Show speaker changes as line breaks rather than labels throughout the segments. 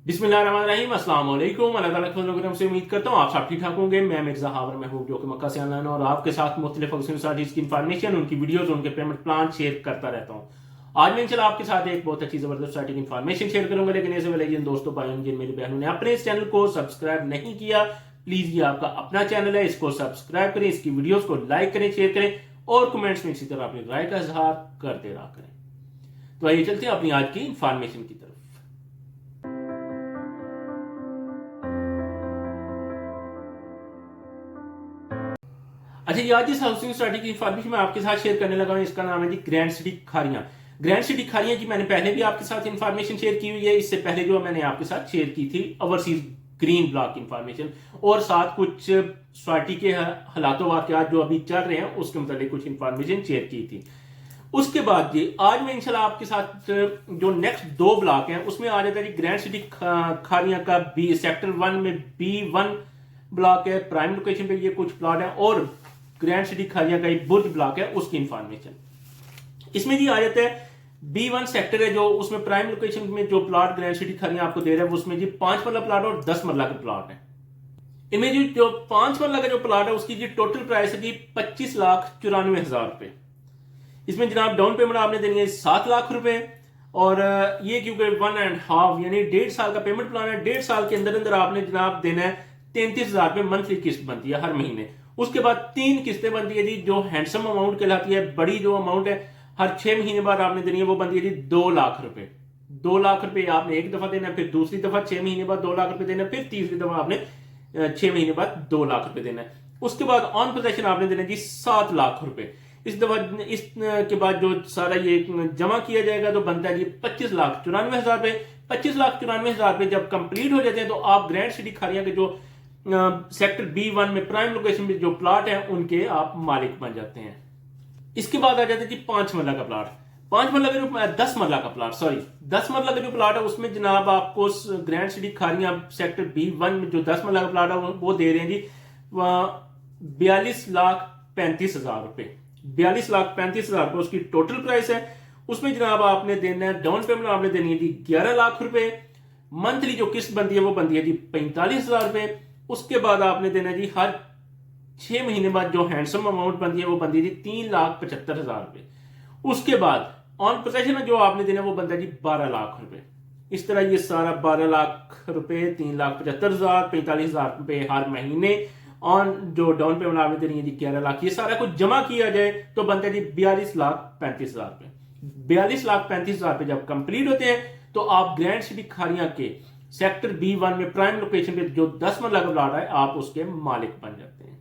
बिस्मिल्लाहिर्रहमानिर्रहीम, अस्सलाम वालेकुम। अल्लाह ताला के फजल करम से उम्मीद करता हूँ आप सब ठीक ठाक होंगे। मैं मिर्जा हावर महबूब जो कि मक्का से ऑनलाइन और आपके साथ मुख्तलिफ स्टाडीज की इन्फॉर्मेशन, उनकी वीडियोस, उनके पेमेंट प्लान शेयर करता रहता हूँ। आज मैं इंशाल्लाह आपके साथ एक बहुत अच्छी जबरदस्त स्टार्टिंग इन्फॉर्मेशन शेयर करूंगा, लेकिन इससे पहले जिन दोस्तों भाइयों जिन मेरी बहनों ने अपने इस चैनल को सब्सक्राइब नहीं किया, प्लीज ये आपका अपना चैनल है, इसको सब्सक्राइब करें, इसकी वीडियोस को लाइक करें, शेयर करें और कमेंट्स में इसी तरह अपनी राय का इजहार करते रहा करें। तो आइए चलते हैं अपनी आज की इन्फॉर्मेशन की तरफ। अच्छा, ये आज जिस हाउसिंग स्टडी की इन्फॉर्मेशन मैं आपके साथ शेयर करने लगा हूं, इसका नाम है जी grand city Khariyan. Grand city Khariyan की मैंने पहले भी आपके साथ इन्फॉर्मेशन शेयर की हुई है। इससे पहले जो मैंने आपके साथ शेयर की थी ओवरसीज ग्रीन ब्लॉक इन्फॉर्मेशन, और साथ कुछ सोसाइटी के हालातों वाकयात जो अभी चल रहे हैं उसके मतलब कुछ इन्फॉर्मेशन शेयर की थी। उसके बाद जी आज मैं इंशाल्लाह आपके साथ जो नेक्स्ट दो ब्लॉक हैं उसमें आ जाता है जी ग्रैंड सिटी खारियां का बी सेक्टर 1 में B1 ब्लॉक है, प्राइम लोकेशन पे ये कुछ प्लॉट है, और ग्रैंड सिटी खारियां का एक बुर्ज ब्लॉक है उसकी इंफॉर्मेशन इसमें जी आ जाता है। B1 सेक्टर है जो उसमें प्राइम लोकेशन में जो प्लॉट ग्रैंड सिटी खारियां आपको दे रहा है वो उसमें जी 5 मरला प्लॉट और 10 मरला के प्लॉट है। इनमें जी जो 5 मरला का जो प्लॉट है उसकी जी टोटल प्राइस है जी 25,94,000 रुपए। इसमें जनाब डाउन पेमेंट आपने देनी है 7 लाख रुपए, और ये क्योंकि 1.5 यानी 1.5 साल का पेमेंट प्लान है, 1.5 साल के अंदर अंदर आपने जनाब देना है 33,000 रुपए मंथली किस्त बनती है हर महीने। उसके बाद 3 किस्तें बनती है जी जो हैंडसम अमाउंट कहलाती है। बड़ी जो अमाउंट है हर 6 महीने बाद आपने देनी है वो बनती है जी 2 लाख रुपए। 2 लाख रुपए आपने एक दफा देना है, फिर दूसरी दफा 6 महीने बाद 2 लाख रुपए देना है, फिर तीसरी दफा आपने 6 महीने बाद 2 लाख रुपए देना है। उसके बाद ऑन पोजेशन आपने देना जी 7 लाख रुपए। इस दफा इस के बाद जो सारा ये जमा किया जाएगा तो बनता है जी 25,94,000 रुपए। 25,94,000 रुपए जब कंप्लीट हो जाते हैं तो आप ग्रैंड सिटी खारियां के जो सेक्टर B1 में प्राइम लोकेशन में जो प्लॉट है उनके आप मालिक बन जाते हैं। इसके बाद आ जाता है जी 5 मरला का प्लॉट। 5 मरला का जो 10 मरला का प्लॉट, सॉरी 10 मरला का जो प्लॉट है उसमें जनाब आपको grand city Khariyan sector B1 में जो 10 मरला का प्लॉट है वो दे रहे हैं जी 42,35,000 रुपए। 42,35,000 रुपए उसकी टोटल प्राइस है। उसमें जनाब आपने देना है डाउन पेमेंट आपने देनी है जी 11 लाख रुपए। मंथली जो किस्त बनती है वो बनती है जी 45,000 रुपए। उसके बाद आपने देना है जी हर 6 महीने बाद जो हैंडसम अमाउंट बनती है वो बनती है जी 3,75,000 रुपए। उसके बाद ऑन पोजेशन जो आपने देना है वो बनता है जी 12 लाख रुपए। इस तरह ये सारा 12 लाख रुपए, 3,75,000, 45,000 रुपए हर महीने ऑन जो डाउन पेमेंट आपने देनी है जी 11 लाख, ये सारा कुछ जमा किया जाए तो बनता है जी 42,35,000 रुपए। 42,35,000 रुपए जब कंप्लीट होते हैं तो आप ग्रैंड सिटी खारियां के सेक्टर B1 में प्राइम लोकेशन पे जो 10 मरला का प्लॉट है आप उसके मालिक बन जाते हैं।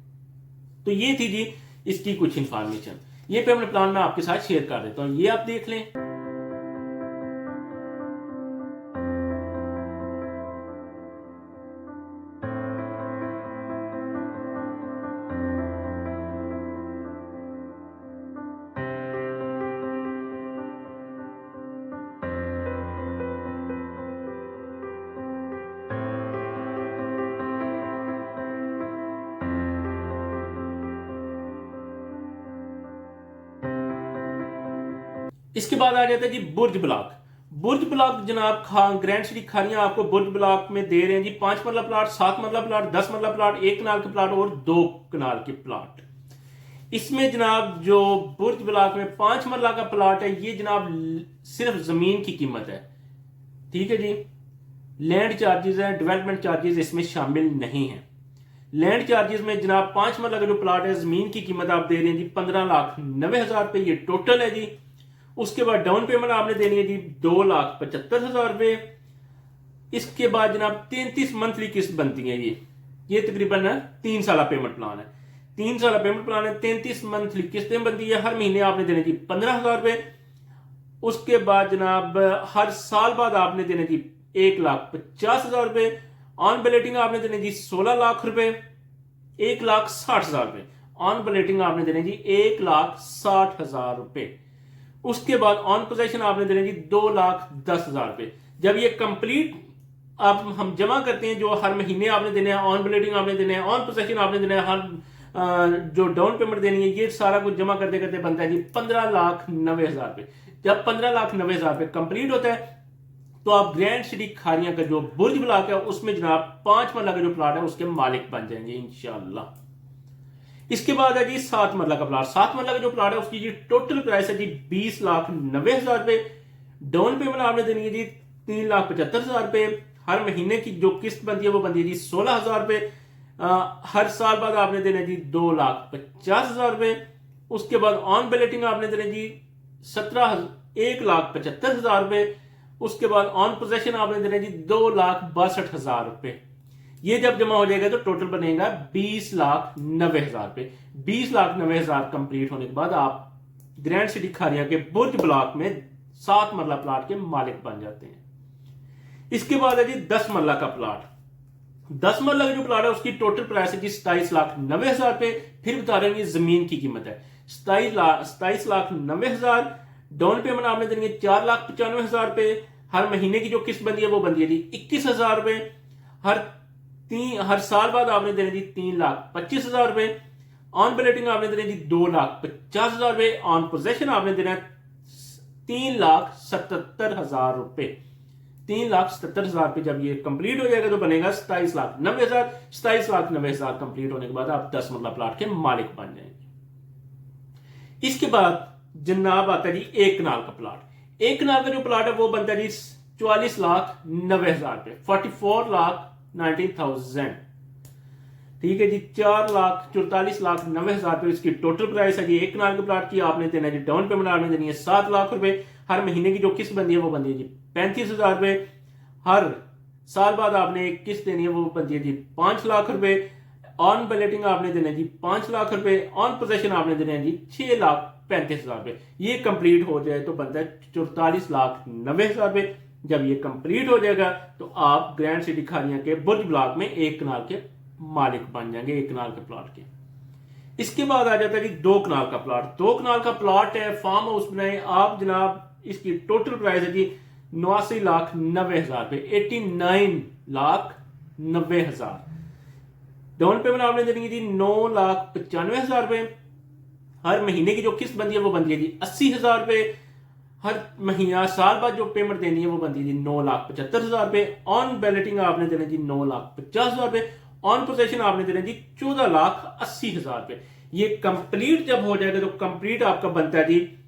तो ये थी जी इसकी कुछ इंफॉर्मेशन। ये पेमेंट प्लान मैं आपके साथ शेयर कर देता हूं, ये आप देख लें। इसके बाद आ जाता है जी बुर्ज ब्लॉक। बुर्ज ब्लॉक जनाब ग्रैंड सिटी खारियां आपको बुर्ज ब्लॉक में दे रहे हैं जी 5 मरला प्लॉट, 7 मरला प्लॉट, 10 मरला प्लॉट, 1 कनाल के प्लॉट और 2 कनाल के प्लॉट। इसमें जनाब जो बुर्ज ब्लॉक में 5 मरला का प्लॉट है ये जनाब सिर्फ जमीन की कीमत है, ठीक है जी। लैंड चार्जेस है, डेवलपमेंट चार्जेस इसमें शामिल नहीं है। लैंड चार्जेस में जनाब 5 मरला का जो प्लॉट है जमीन की कीमत आप दे रहे हैं जी 15,90,000 रुपए, ये टोटल है जी। उसके बाद डाउन पेमेंट आपने देनी है जी 2,75,000 रुपए। इसके बाद जनाब 33 मंथली किस्त बनती है। ये तकरीबन 3 साल पेमेंट प्लान है। 3 साल पेमेंट प्लान है, 33 मंथली किस्तें बनती है। हर महीने आपने देने जी 15,000 रुपए। उसके बाद जनाब हर साल बाद आपने देने जी 1,50,000 रुपए। ऑन बलेटिंग आपने देने जी 16 लाख रुपए, 1,60,000 रुपए। ऑन बलेटिंग आपने देने जी 1,60,000 रुपए। उसके बाद ऑन पोजेशन आपने देने जी 2,10,000 रुपए। जब ये कंप्लीट आप हम जमा करते हैं जो हर महीने आपने देने हैं, ऑन ब्लेडिंग आपने देने हैं, ऑन पोजेशन आपने देने हैं, हर जो डाउन पेमेंट देनी है, ये सारा कुछ जमा करते करते बनता है जी 15,90,000 रुपए। जब 15,90,000 रुपए कंप्लीट होता है तो आप ग्रैंड सिटी खारियां का जो बुर्ज ब्लॉक है उसमें जनाब 5 मरला का जो प्लाट है उसके मालिक बन जाएंगे इंशाल्लाह। इसके बाद है जी 7 मरला का प्लाट। 7 मरला का जो प्लाट है उसकी जी टोटल प्राइस है जी 20,90,000 रुपए। डाउन पेमेंट आपने देनी है जी 3,75,000 रुपए। हर महीने की जो किस्त बनती है वो बनती है जी 16,000 रुपए। हर साल बाद आपने देने जी 2,50,000 रुपए। उसके बाद ऑन बैलेटिंग आपने देने जी 1,75,000 रुपए। उसके बाद ऑन पोजेशन आपने देने जी 2,62,000 रुपए। ये जब जमा हो जाएगा तो टोटल बनेगा 20,90,000 रुपए। 20,90,000 कंप्लीट होने के बाद आप ग्रैंड सिटी खारिया के बुर्ज ब्लॉक में 7 मरला प्लाट के मालिक बन जाते हैं। इसके बाद है जी 10 मरला का प्लाट। 10 मरला का जो प्लाट है उसकी टोटल प्राइस है जी 27,90,000 रुपए। फिर बता रहे हैं जमीन की कीमत है 27,90,000। डाउन पेमेंट आपने देनी है 4,95,000 रुपए। हर महीने की जो किस्त बनती है वो बनती है जी 21,000 रुपए। हर साल बाद आपने देने जी 3,25,000 रुपए। ऑन बैलेटिंग आपने देने जी 2,50,000 रुपए। ऑन पोजेशन आपने देना 3,77,000 रुपए। 3,77,000 रुपए जब ये कंप्लीट हो जाएगा तो बनेगा 27,90,000। 27,90,000 कंप्लीट होने के बाद आप 10 मरला प्लाट के मालिक बन जाएंगे। इसके बाद जनाब आता है जी 1 कनाल का प्लाट। 1 कनाल का जो प्लाट है वो बनता है जी 44,90,000 रुपए। 44,90,000 ठीक है जी। 44,90,000 रुपए इसकी टोटल प्राइस है जी 1 कनाल के प्लाट की। आपने देना जी डाउन पेमेंट आपने देनी है 7 लाख रुपए। हर महीने की जो किस्त बनती है वो बनती है जी 35,000 रुपए। हर साल बाद आपने एक किस्त देनी है वो बनती है जी 5 लाख रुपए। ऑन बैलेटिंग आपने देना है जी 5 लाख रुपए। ऑन पोजेशन आपने देना है जी 6,35,000 रुपए। ये कंप्लीट हो जाए तो बनता है 44,90,000 रुपए। जब ये कंप्लीट हो जाएगा तो आप ग्रैंड सिटी खारिया के बुर्ज ब्लॉक में 1 कनाल के मालिक बन जाएंगे 1 कनाल के प्लॉट के। इसके बाद आ जाता है कि 2 कनाल का प्लॉट। 2 कनाल का प्लॉट है, फार्म हाउस बनाए आप जनाब। इसकी टोटल प्राइस है जी 89,90,000 रुपए। 89,90,000। डाउन पेमेंट आपने देनी है जी 9,95,000 रुपए। हर महीने की जो किस्त बनती है वो बनती है जी 80,000 रुपए। हर महीना साल बाद जो पेमेंट देनी है वो बनती है जी 9,75,000 रुपए। ऑन बैलेटिंग आपने देने जी 9,50,000 रुपए। ऑन पोजेशन आपने देने जी 14,80,000 रुपए। ये कंप्लीट जब हो जाएगा तो कंप्लीट आपका बनता है जी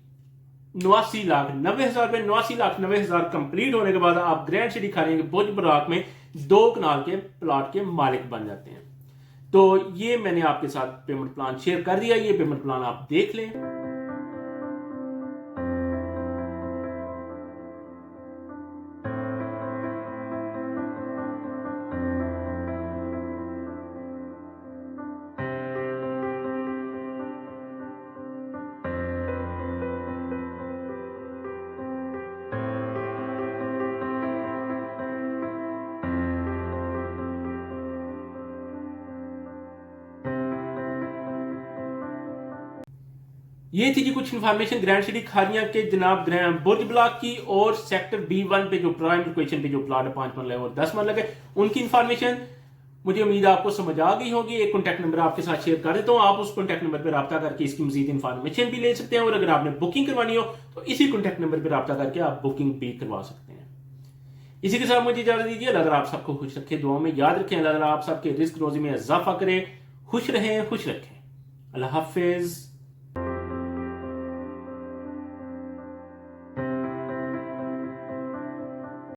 89,90,000 रुपए। 89,90,000 कंप्लीट होने के बाद आप ग्रैंड सिटी खारिया के बुर्ज ब्लॉक में 2 कनाल के प्लॉट के मालिक बन जाते हैं। तो ये मैंने आपके साथ पेमेंट प्लान शेयर कर दिया। ये पेमेंट प्लान आप देख लें। ये थी जी कुछ इन्फॉर्मेशन ग्रैंड सिटी खारिया के जनाब बुर्ज ब्लॉक की और सेक्टर B1 पे जो प्राइम लोकेशन पे जो प्लॉट है 5 मरला और 10 मरला है उनकी इन्फॉर्मेशन। मुझे उम्मीद है आपको समझ आ गई होगी। एक कॉन्टैक्ट नंबर आपके साथ शेयर कर देता हूं। आप उस कॉन्टैक्ट नंबर पर रब्ता करके इसकी मजीद इन्फॉर्मेशन भी ले सकते हैं और अगर आपने बुकिंग करवानी हो तो इसी कॉन्टैक्ट नंबर पर रब्ता करके आप बुकिंग भी करवा सकते हैं। इसी के साथ मुझे इजाजत दीजिए। अल्लाह आप सबको खुश रखे, दुआ में याद रखें। अल्लाह आप सबके रिस्क रोजी में इजाफा करे, खुश रहें, खुश रखें। अल्लाह हाफिज।